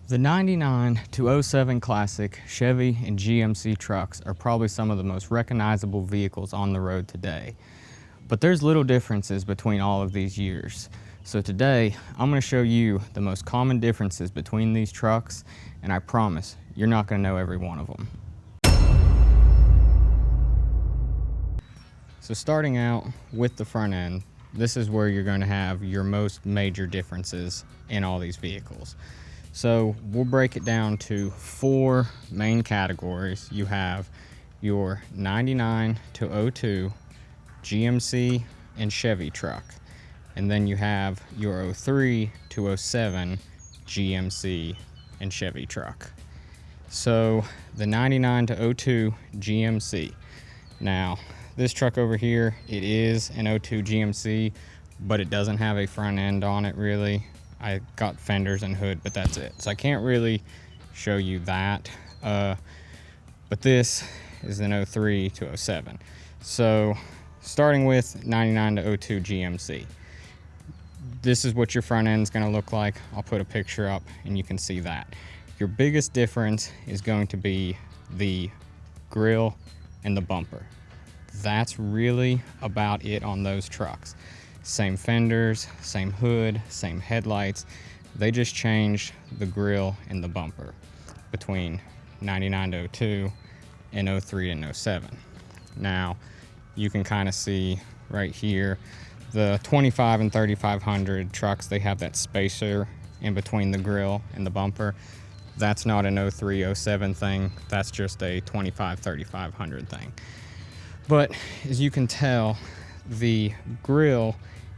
The 99 to 07 Classic Chevy and GMC trucks are probably some of the most recognizable vehicles on the road today. But there's little differences between all of these years. So today, I'm going to show you the most common differences between these trucks, and I promise you're not going to know every one of them. So starting out with the front end, this is where you're going to have your most major differences in all these vehicles. So we'll break it down to four main categories. You have your 99 to 02 GMC and Chevy truck. And then you have your 03 to 07 GMC and Chevy truck. So the 99 to 02 GMC. Now, this truck over here, it is an 02 GMC, but it doesn't have a front end on it really. I got fenders and hood, but that's it. So I can't really show you that. But this is an 03 to 07. So starting with 99 to 02 GMC. This is what your front end is going to look like. I'll put a picture up and you can see that. Your biggest difference is going to be the grille and the bumper. That's really about it on those trucks. Same fenders, same hood, same headlights. They just changed the grille and the bumper between 99 to 02 and 03 and 07. Now, you can kind of see right here, the 25 and 3500 trucks, they have that spacer in between the grille and the bumper. That's not an 03, 07 thing. That's just a 25, 3500 thing. But as you can tell, the grille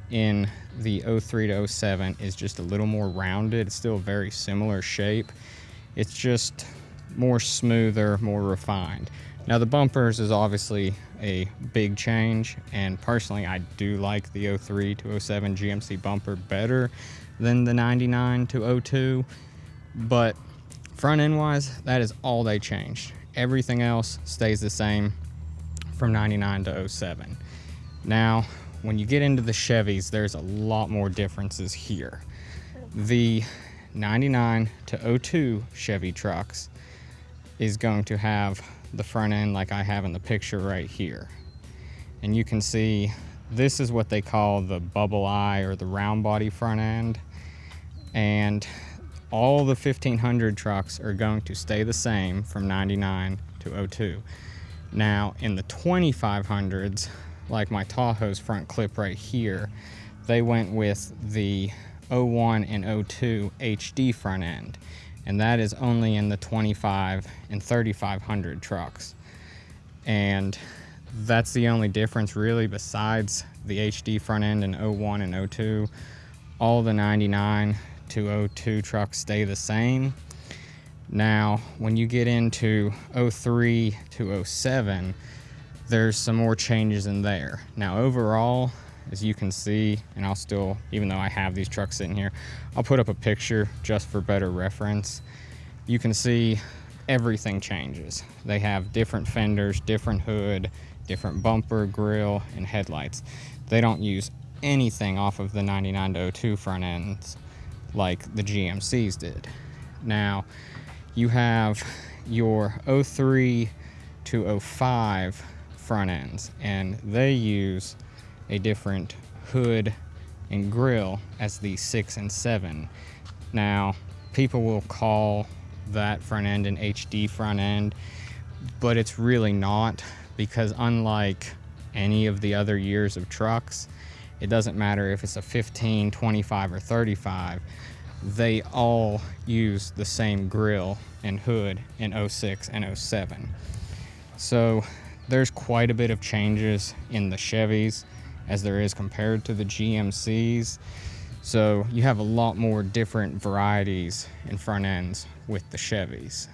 in the 03 to 07 is just a little more rounded. It's still a very similar shape. It's just more smoother, more refined. Now the bumpers is obviously a big change, and personally I do like the 03 to 07 GMC bumper better than the 99 to 02, but front end wise, that is all they changed. Everything else stays the same from 99 to 07. Now, when you get into the Chevys, there's a lot more differences here. The 99 to 02 Chevy trucks is going to have the front end like I have in the picture right here. And you can see this is what they call the bubble eye or the round body front end. And all the 1500 trucks are going to stay the same from 99 to 02. Now in the 2500s, like my Tahoe's front clip right here, they went with the 01 and 02 HD front end, and that is only in the 25 and 3500 trucks. And that's the only difference really besides the HD front end in 01 and 02. All the 99 to 02 trucks stay the same. Now, when you get into 03 to 07, there's some more changes in there. Now overall, as you can see, and I'll still, even though I have these trucks sitting here, I'll put up a picture just for better reference. You can see everything changes. They have different fenders, different hood, different bumper, grille, and headlights. They don't use anything off of the 99 to 02 front ends like the GMCs did. Now, you have your 03 to 05 front ends, and they use a different hood and grille as the 6 and 7. Now, people will call that front end an HD front end, but it's really not, because unlike any of the other years of trucks, it doesn't matter if it's a 15, 25, or 35, they all use the same grille and hood in 06 and 07. So there's quite a bit of changes in the Chevys as there is compared to the GMCs. So you have a lot more different varieties in front ends with the Chevys.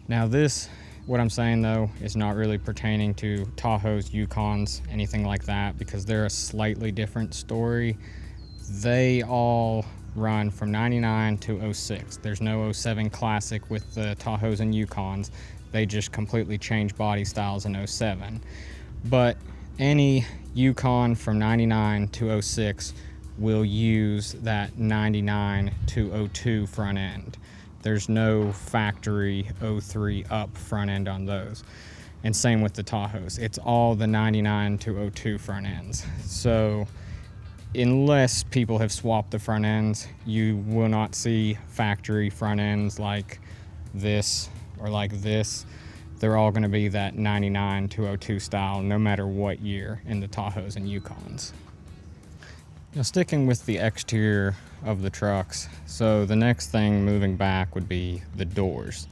Now this, what I'm saying though, is not really pertaining to Tahoes, Yukons, anything like that, because they're a slightly different story. They all run from 99 to 06. There's no 07 Classic with the Tahoes and Yukons. They just completely changed body styles in 07. But any Yukon from 99 to 06 will use that 99 to 02 front end. There's no factory 03 up front end on those. And same with the Tahoes. It's all the 99 to 02 front ends. So unless people have swapped the front ends, you will not see factory front ends like this or like this. They're all going to be that 99 to 02 style, no matter what year in the Tahoes and Yukons. Now, sticking with the exterior of the trucks, so the next thing moving back would be the doors.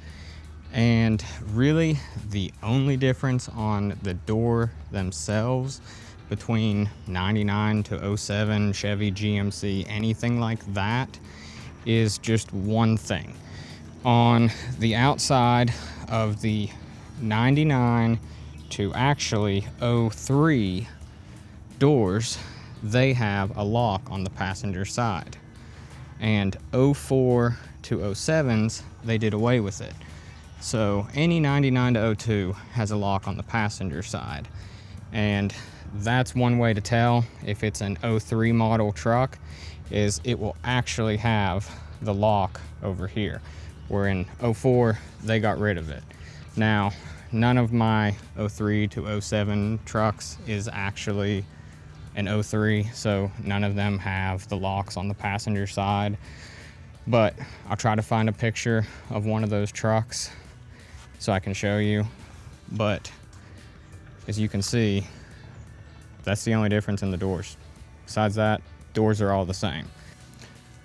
And really, the only difference on the door themselves between 99 to 07 Chevy, GMC, anything like that, is just one thing. On the outside of the 99 to actually 03 doors, they have a lock on the passenger side. And 04 to 07s, they did away with it. So any 99 to 02 has a lock on the passenger side. And that's one way to tell if it's an 03 model truck, is it will actually have the lock over here, where in 04 they got rid of it. Now, none of my 03 to 07 trucks is actually an 03, so none of them have the locks on the passenger side. But I'll try to find a picture of one of those trucks so I can show you. But as you can see, that's the only difference in the doors. Besides that, doors are all the same.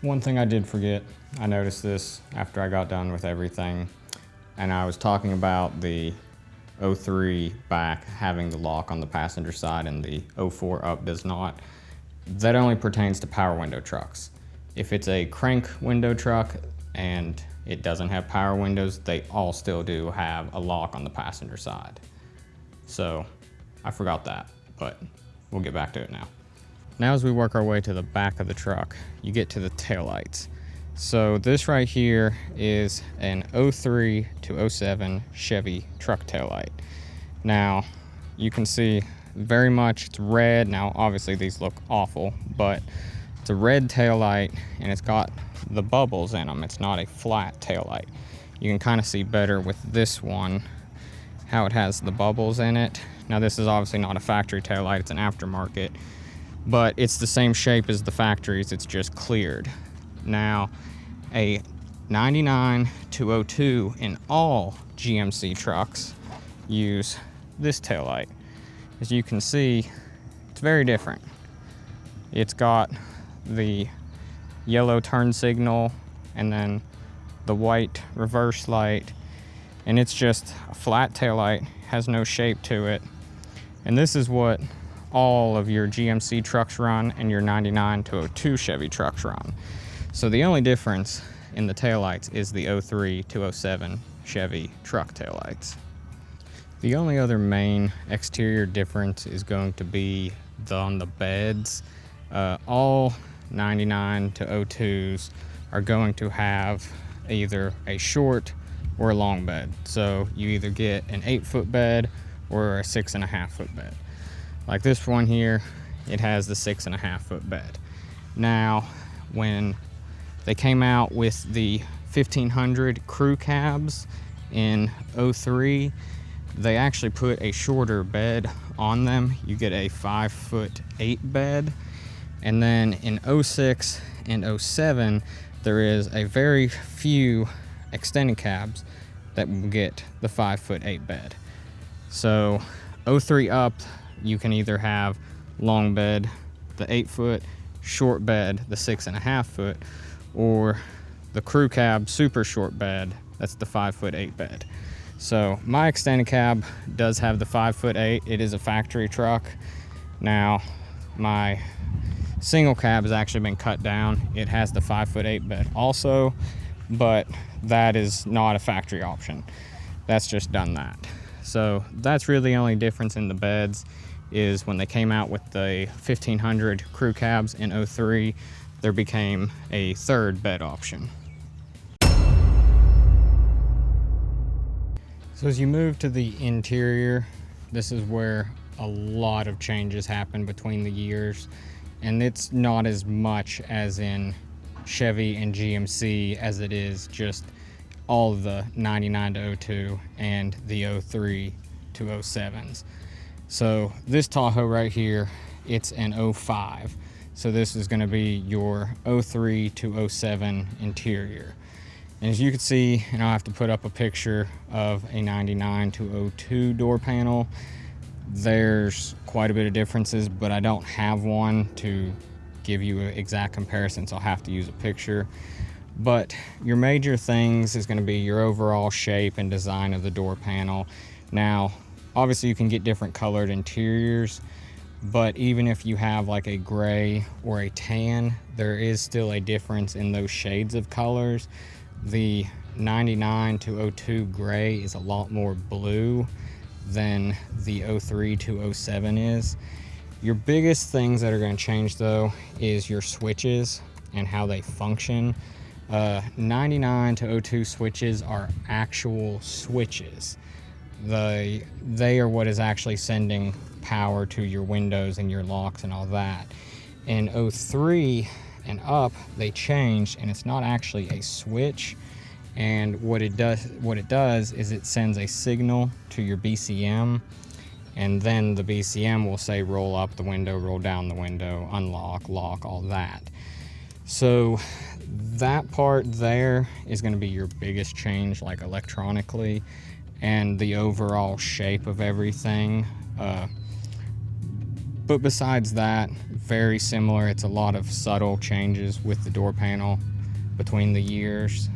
One thing I did forget, I noticed this after I got done with everything, and I was talking about the 03 back having the lock on the passenger side and the 04 up does not. That only pertains to power window trucks. If it's a crank window truck and it doesn't have power windows, they all still do have a lock on the passenger side. So I forgot that, but we'll get back to it now. Now as we work our way to the back of the truck, you get to the taillights. So this right here is an 03 to 07 Chevy truck taillight. Now you can see very much it's red. Now obviously these look awful, but it's a red taillight and it's got the bubbles in them. It's not a flat taillight. You can kind of see better with this one how it has the bubbles in it. Now this is obviously not a factory taillight, it's an aftermarket, but it's the same shape as the factories, it's just cleared. Now a 99 to 02 in all GMC trucks use this taillight. As you can see, it's very different. It's got the yellow turn signal and then the white reverse light, and it's just a flat taillight, has no shape to it. And this is what all of your GMC trucks run and your 99 to 02 Chevy trucks run. So the only difference in the taillights is the 03 to 07 Chevy truck taillights. The only other main exterior difference is going to be on the beds. All 99 to 02s are going to have either a short or a long bed. So you either get an 8-foot bed or a 6.5-foot bed. Like this one here, it has the 6.5-foot bed. Now, when they came out with the 1500 crew cabs in 03, they actually put a shorter bed on them. You get a 5'8" bed. And then in 06 and 07, there is a very few extended cabs that will get the 5'8" bed. So 03 up, you can either have long bed, the 8-foot, short bed, the 6.5-foot, or the crew cab super short bed, that's the 5'8" bed. So my extended cab does have the 5'8". It is a factory truck. Now my single cab has actually been cut down. It has the 5'8" bed also, but that is not a factory option. That's just done that. So that's really the only difference in the beds, is when they came out with the 1500 crew cabs in 03, there became a third bed option. So as you move to the interior, this is where a lot of changes happen between the years, and it's not as much as in Chevy and GMC as it is just all of the 99 to 02 and the 03 to 07s. So this Tahoe right here, it's an 05. So this is going to be your 03 to 07 interior. And as you can see, and I'll have to put up a picture of a 99 to 02 door panel. There's quite a bit of differences, but I don't have one to give you an exact comparison, so I'll have to use a picture. But your major things is going to be your overall shape and design of the door panel. Now, obviously you can get different colored interiors, but even if you have like a gray or a tan, there is still a difference in those shades of colors. The 99 to 02 gray is a lot more blue than the 03 to 07 is. Your biggest things that are going to change though is your switches and how they function. 99 to 02 switches are actual switches. They are what is actually sending power to your windows and your locks and all that. In 03 and up, they changed, and it's not actually a switch. And what it does is it sends a signal to your BCM, and then the BCM will say roll up the window, roll down the window, unlock, lock, all that. So that part there is going to be your biggest change, like electronically, and the overall shape of everything. But besides that, very similar. It's a lot of subtle changes with the door panel between the years.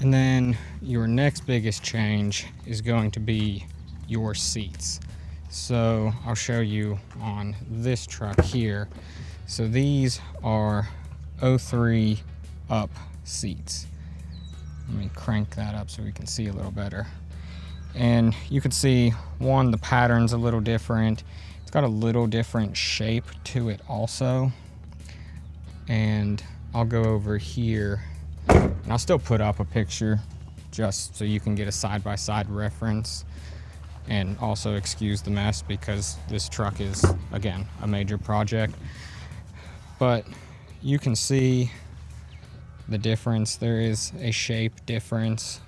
And then your next biggest change is going to be your seats. So I'll show you on this truck here. So these are 03 up seats. Let me crank that up so we can see a little better. And you can see, one, the pattern's a little different. It's got a little different shape to it also. And I'll go over here, and I'll still put up a picture just so you can get a side-by-side reference. And also excuse the mess because this truck is, again, a major project. But you can see the difference. There is a shape difference,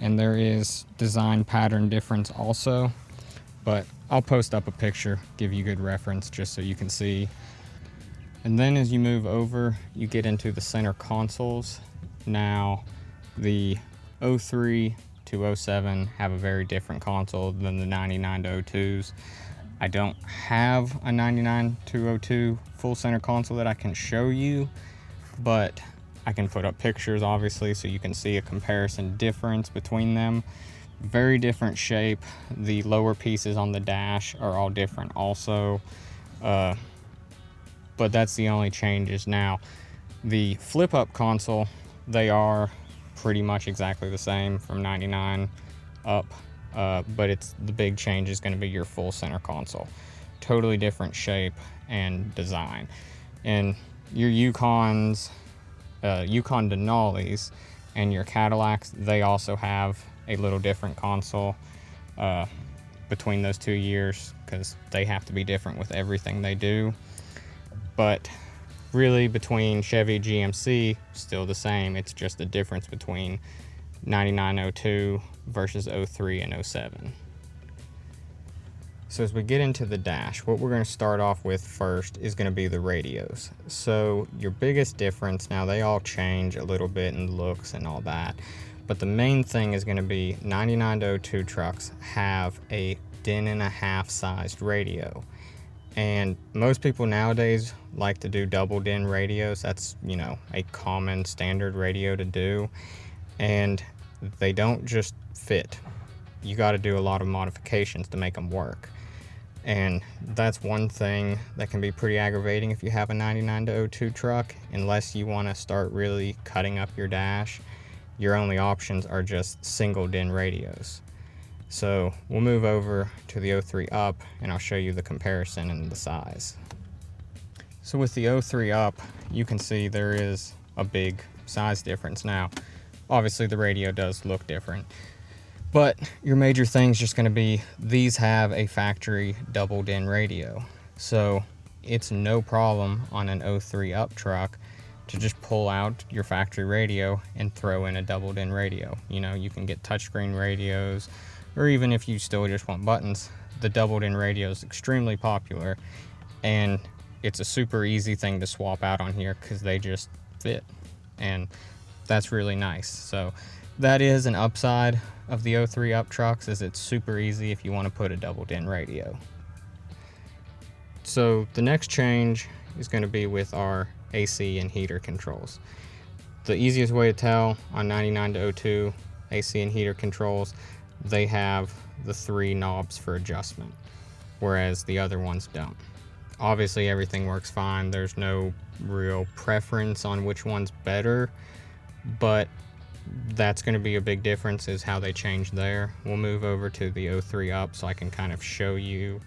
and there is design pattern difference also. But I'll post up a picture, give you good reference just so you can see. And then as you move over, you get into the center consoles. Now, the 03 to 07 have a very different console than the 99 to 02s. I don't have a 99 to 02 full center console that I can show you, but I can put up pictures obviously so you can see a comparison difference between them. Very different shape. The lower pieces on the dash are all different also, but that's the only changes. Now, the flip up console, they are pretty much exactly the same from 99 up, but it's the big change is going to be your full center console. Totally different shape and design. And your Yukons, Yukon Denali's and your Cadillacs, they also have a little different console between those 2 years because they have to be different with everything they do. But really, between Chevy and GMC, still the same. It's just the difference between 9902 versus 03 and 07. So as we get into the dash, what we're going to start off with first is going to be the radios. So your biggest difference, now they all change a little bit in looks and all that, but the main thing is going to be 99 to 02 trucks have a 1.5 sized radio. And most people nowadays like to do double DIN radios. That's, you know, a common standard radio to do. And they don't just fit. You got to do a lot of modifications to make them work. And that's one thing that can be pretty aggravating if you have a 99 to 02 truck. Unless you want to start really cutting up your dash, your only options are just single DIN radios. So we'll move over to the 03 up and I'll show you the comparison and the size. So with the 03 up, you can see there is a big size difference. Now, obviously the radio does look different, but your major thing is just going to be these have a factory double DIN radio. So it's no problem on an 03 up truck to just pull out your factory radio and throw in a doubled in radio. You know, you can get touchscreen radios, or even if you still just want buttons, the doubled in radio is extremely popular, and it's a super easy thing to swap out on here because they just fit, and that's really nice. So that is an upside of the 03 Up trucks, is it's super easy if you want to put a doubled in radio. So the next change is going to be with our AC and heater controls. The easiest way to tell on 99 to 02 AC and heater controls, they have the 3 knobs for adjustment, whereas the other ones don't. Obviously everything works fine, there's no real preference on which one's better, but that's going to be a big difference is how they change there. We'll move over to the 03 Up so I can kind of show you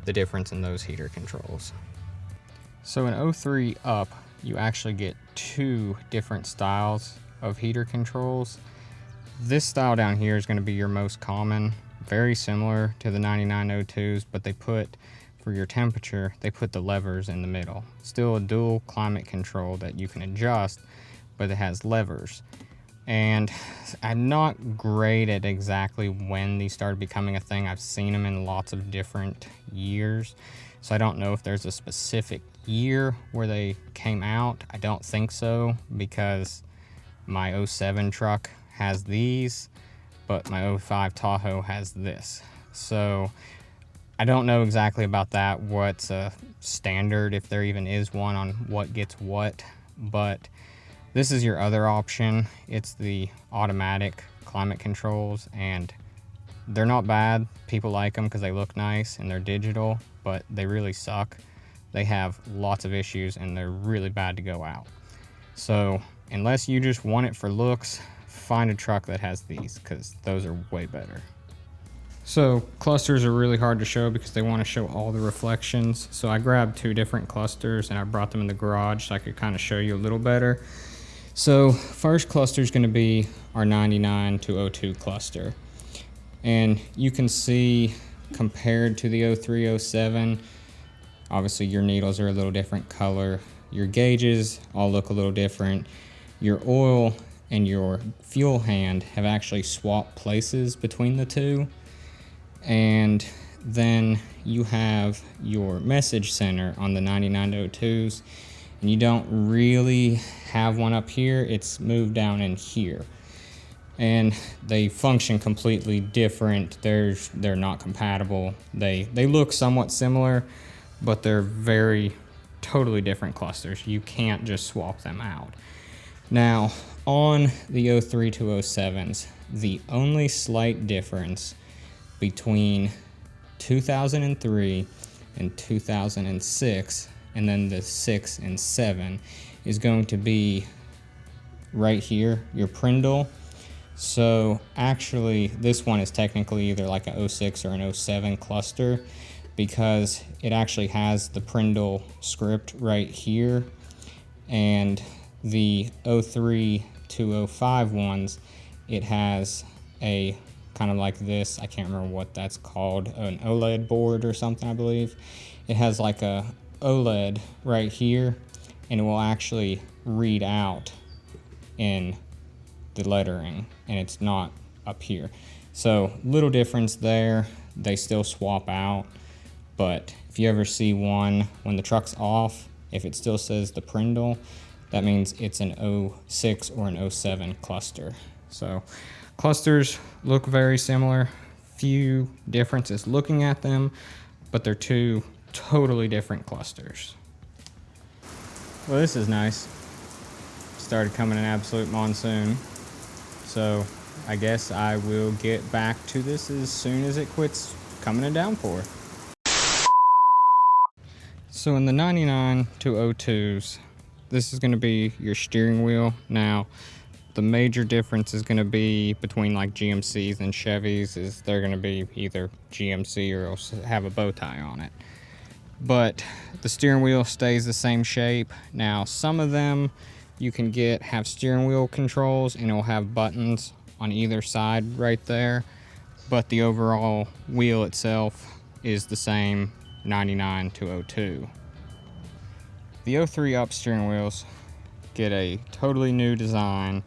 the difference in those heater controls. So in 03 Up, you actually get 2 different styles of heater controls. This style down here is going to be your most common, very similar to the 9902s, but they put, for your temperature, they put the levers in the middle. Still a dual climate control that you can adjust, but it has levers. And I'm not great at exactly when these started becoming a thing. I've seen them in lots of different years, so I don't know if there's a specific year where they came out. I don't think so, because my 07 truck has these, but my 05 Tahoe has this. So I don't know exactly about that, what's a standard, if there even is one, on what gets what, but this is your other option. It's the automatic climate controls, and they're not bad. People like them because they look nice and they're digital, but they really suck. They have lots of issues and they're really bad to go out. So unless you just want it for looks, find a truck that has these, because those are way better. So clusters are really hard to show because they want to show all the reflections. So I grabbed 2 different clusters and I brought them in the garage so I could kind of show you a little better. So first cluster is going to be our 99 to 02 cluster. And you can see, compared to the 03, 07, obviously your needles are a little different color. Your gauges all look a little different. Your oil and your fuel hand have actually swapped places between the two. And then you have your message center on the 99 to 02s. And you don't really have one up here, it's moved down in here. And they function completely different. They're not compatible. They look somewhat similar, but they're very totally different clusters. You can't just swap them out. Now, on the 03 to 07s, the only slight difference between 2003 and 2006, and then the 6 and 7, is going to be right here, your Prindle. So actually this one is technically either like a 06 or an 07 cluster, because it actually has the Prindle script right here, and the 03 to 05 ones, it has a kind of like this, I can't remember what that's called, an OLED board or something, I believe. It has like a OLED right here, and it will actually read out in the lettering, and it's not up here. So little difference there. They still swap out, but if you ever see one when the truck's off, if it still says the Prindle, that means it's an 06 or an 07 cluster. So clusters look very similar, few differences looking at them, but they're 2 totally different clusters. Well, this is nice. Started coming an absolute monsoon, so I guess I will get back to this as soon as it quits coming a downpour. So in the 99 to 02s, this is going to be your steering wheel. Now, the major difference is going to be between like GMCs and Chevys is they're going to be either GMC or else have a bow tie on it. But the steering wheel stays the same shape. Now, some of them you can have steering wheel controls, and it'll have buttons on either side right there. But the overall wheel itself is the same 99 to 02. The 03 Up steering wheels get a totally new design,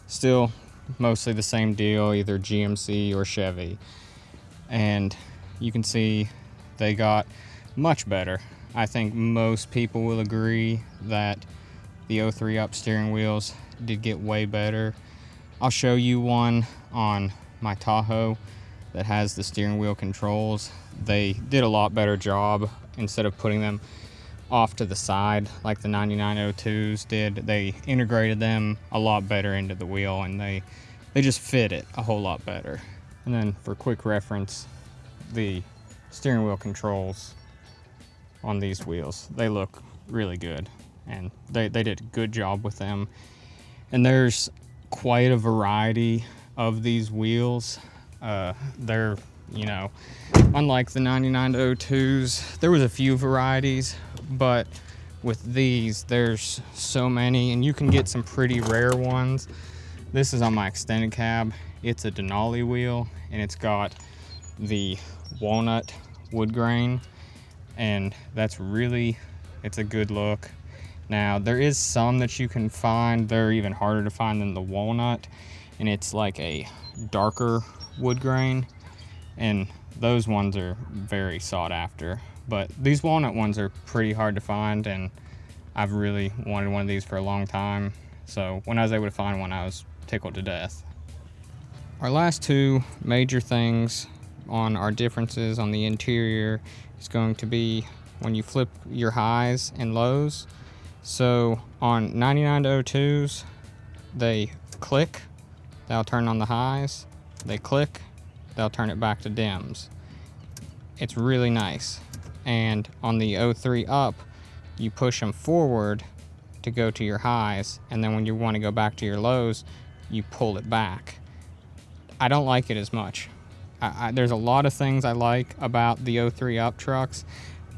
still mostly the same deal, either GMC or Chevy. And you can see they got much better. I think most people will agree that the 03 Up steering wheels did get way better. I'll show you one on my Tahoe that has the steering wheel controls. They did a lot better job. Instead of putting them off to the side like the 9902s did, they integrated them a lot better into the wheel, and they just fit it a whole lot better. And then for quick reference, the steering wheel controls on these wheels, they look really good, and they did a good job with them. And there's quite a variety of these wheels. They're, you know, unlike the 9902s, there was a few varieties, but with these, there's so many, and you can get some pretty rare ones. This is on my extended cab. It's a Denali wheel, and it's got the walnut wood grain, and it's a good look. Now, there is some that you can find, they're even harder to find than the walnut, and it's like a darker wood grain, and those ones are very sought after. But these walnut ones are pretty hard to find, and I've really wanted one of these for a long time. So when I was able to find one, I was tickled to death. Our last two major things on our differences on the interior is going to be when you flip your highs and lows. So on 9902s, they click, they'll turn on the highs. They click, they'll turn it back to dims. It's really nice. And on the 03 Up, you push them forward to go to your highs, and then when you want to go back to your lows, you pull it back. I don't like it as much. There's a lot of things I like about the 03 Up trucks,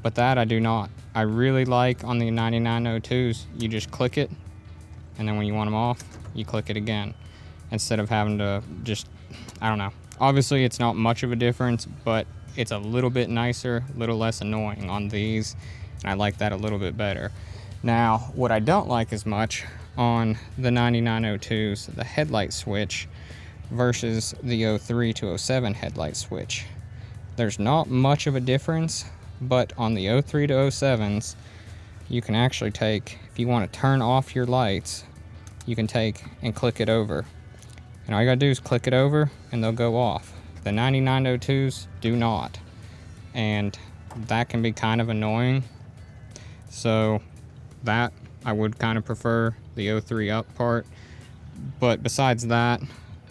but that I do not. I really like on the 9902s, you just click it, and then when you want them off, you click it again, instead of having to just, I don't know. Obviously, it's not much of a difference, but it's a little bit nicer, a little less annoying on these, and I like that a little bit better. Now, what I don't like as much on the 9902s, the headlight switch versus the 03 to 07 headlight switch. There's not much of a difference, but on the 03 to 07s, you can actually take, if you want to turn off your lights, you can take and click it over. And all you gotta do is click it over and they'll go off. The 9902s do not. And that can be kind of annoying. So that I would kind of prefer the 03 Up part. But besides that,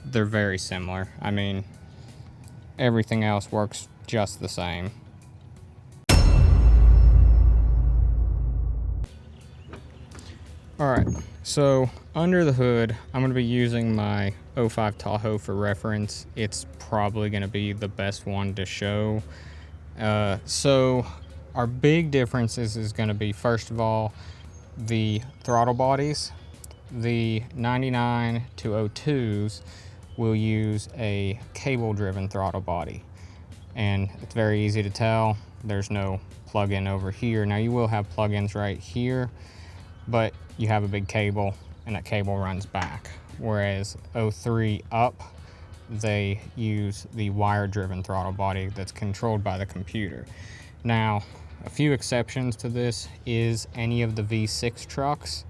they're very similar. I mean, everything else works just the same. Alright, so under the hood, I'm going to be using my 05 Tahoe for reference. It's probably going to be the best one to show. So our big differences is going to be, first of all, the throttle bodies. The 99 to 02s will use a cable-driven throttle body. And it's very easy to tell. There's no plug-in over here. Now you will have plug-ins right here, but you have a big cable and that cable runs back. Whereas 03 Up, they use the wire-driven throttle body that's controlled by the computer. Now, a few exceptions to this is any of the V6 trucks.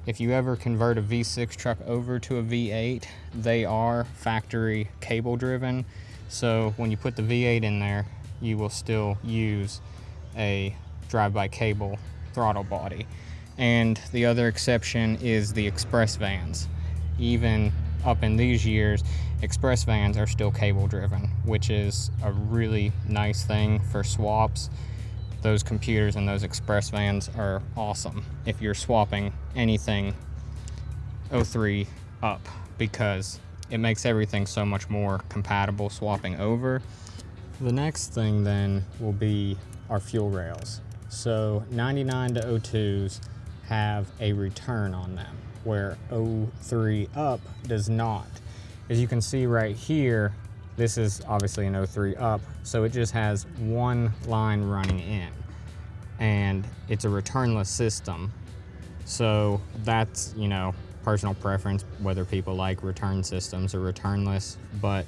If you ever convert a V6 truck over to a V8, they are factory cable-driven. So when you put the V8 in there, you will still use a drive-by-cable throttle body. And the other exception is the express vans. Even up in these years, express vans are still cable-driven, which is a really nice thing for swaps. Those computers and those express vans are awesome if you're swapping anything 03 Up, because it makes everything so much more compatible swapping over. The next thing then will be our fuel rails. So 99 to 02s have a return on them, where 03 Up does not. As you can see right here, this is obviously an 03 Up, so it just has one line running in, and it's a returnless system. So that's, you know, personal preference, whether people like return systems or returnless, but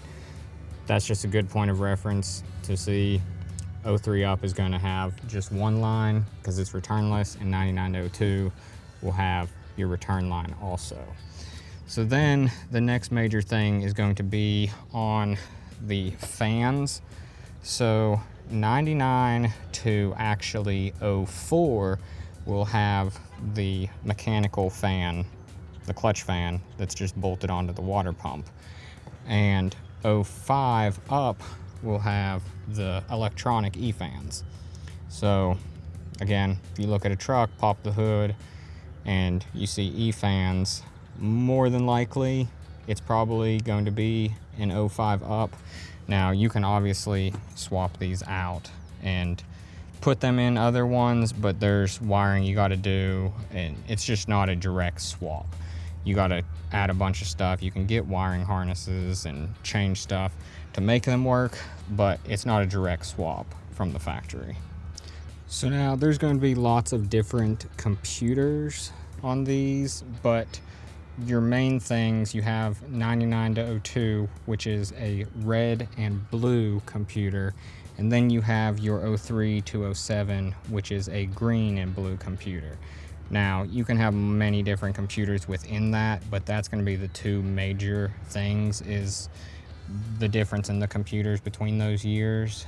that's just a good point of reference to see. 03 up is going to have just one line because it's returnless, and 99 to 02 will have your return line also. So then the next major thing is going to be on the fans. So 99 to actually 04 will have the mechanical fan, the clutch fan that's just bolted onto the water pump. And 05 up will have the electronic e-fans. So again, if you look at a truck, pop the hood, and you see e-fans, more than likely it's probably going to be an 05 up. Now you can obviously swap these out and put them in other ones, but there's wiring you got to do, and it's just not a direct swap. You got to add a bunch of stuff. You can get wiring harnesses and change stuff to make them work, but it's not a direct swap from the factory. So now there's going to be lots of different computers on these, but your main things, you have 99 to 02, which is a red and blue computer, and then you have your 03 to 07, which is a green and blue computer. Now, you can have many different computers within that, but that's going to be the two major things, is the difference in the computers between those years.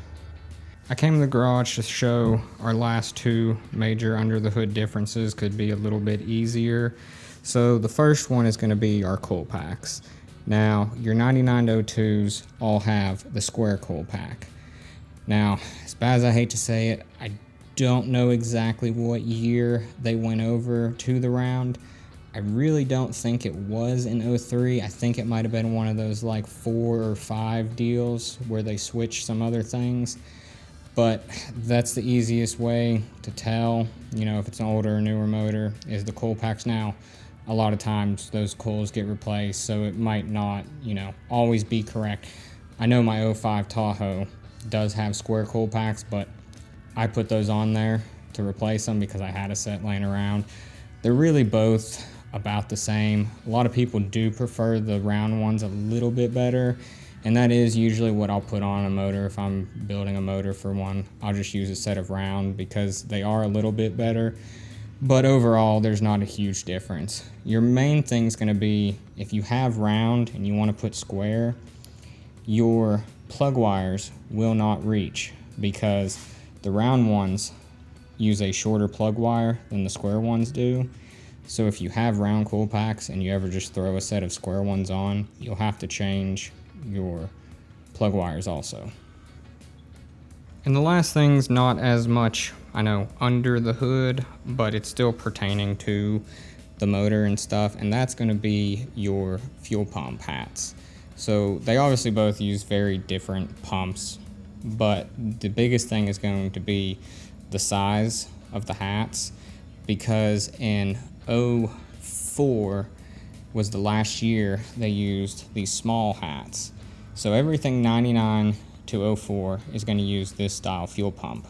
I came to the garage to show our last two major under the hood differences could be a little bit easier. So the first one is going to be our coil packs. Now, your 99 to 02s all have the square coil pack. Now, as bad as I hate to say it, I don't know exactly what year they went over to the round. I really don't think it was in 03. I think it might have been one of those like 4 or 5 deals where they switched some other things. But that's the easiest way to tell, you know, if it's an older or newer motor, is the coil packs. Now, a lot of times those coils get replaced, so it might not, you know, always be correct. I know my 05 Tahoe does have square coil packs, but I put those on there to replace them because I had a set laying around. They're really both about the same. A lot of people do prefer the round ones a little bit better, and that is usually what I'll put on a motor. If I'm building a motor for one, I'll just use a set of round because they are a little bit better, but overall there's not a huge difference. Your main thing's going to be, if you have round and you want to put square, your plug wires will not reach because the round ones use a shorter plug wire than the square ones do. So if you have round coil packs and you ever just throw a set of square ones on, you'll have to change your plug wires also. And the last thing's not as much, I know, under the hood, but it's still pertaining to the motor and stuff, and that's going to be your fuel pump hats. So they obviously both use very different pumps, but the biggest thing is going to be the size of the hats, because in 04 was the last year they used these small hats. So everything 99 to 04 is going to use this style fuel pump.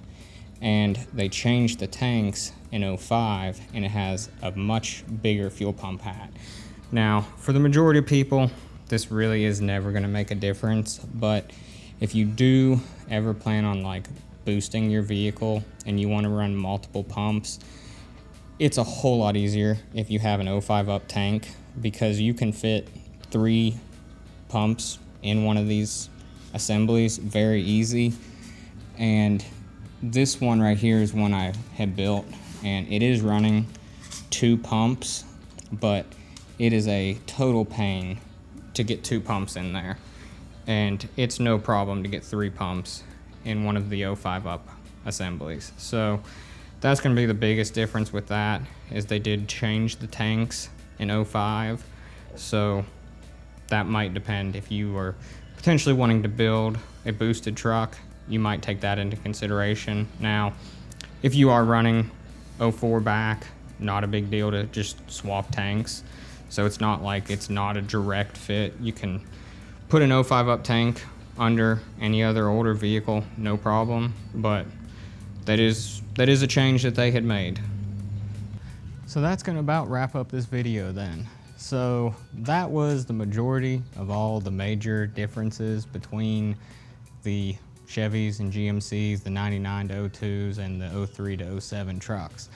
And they changed the tanks in 05, and it has a much bigger fuel pump hat. Now, for the majority of people, this really is never going to make a difference, but if you do ever plan on like boosting your vehicle and you want to run multiple pumps, it's a whole lot easier if you have an 05 up tank, because you can fit 3 pumps in one of these assemblies very easy. And this one right here is one I had built, and it is running 2 pumps, but it is a total pain to get 2 pumps in there, and it's no problem to get 3 pumps in one of the 05 up assemblies. So that's going to be the biggest difference with that, is they did change the tanks in 05. So that might depend. If you are potentially wanting to build a boosted truck, you might take that into consideration. Now, if you are running 04 back, not a big deal to just swap tanks. So it's not like it's not a direct fit. You can put an 05 up tank under any other older vehicle, no problem, but that is a change that they had made. So that's gonna about wrap up this video then. So that was the majority of all the major differences between the Chevys and GMCs, the 99 to 02s, and the 03 to 07 trucks.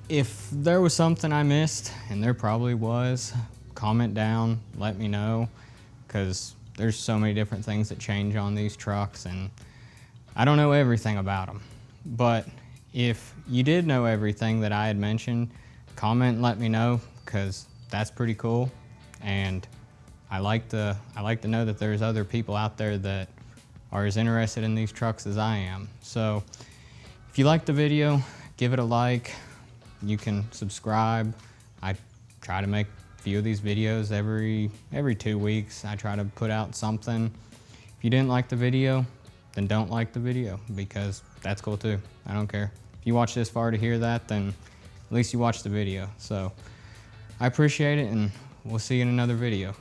If there was something I missed, and there probably was, comment down, let me know, because there's so many different things that change on these trucks, and I don't know everything about them. But if you did know everything that I had mentioned, comment and let me know, because that's pretty cool. And I like to know that there's other people out there that are as interested in these trucks as I am. So if you liked the video, give it a like. You can subscribe. I try to make a few of these videos every 2 weeks. I try to put out something. If you didn't like the video, then don't like the video, because that's cool too. I don't care. If you watch this far to hear that, then at least you watched the video. So I appreciate it, and we'll see you in another video.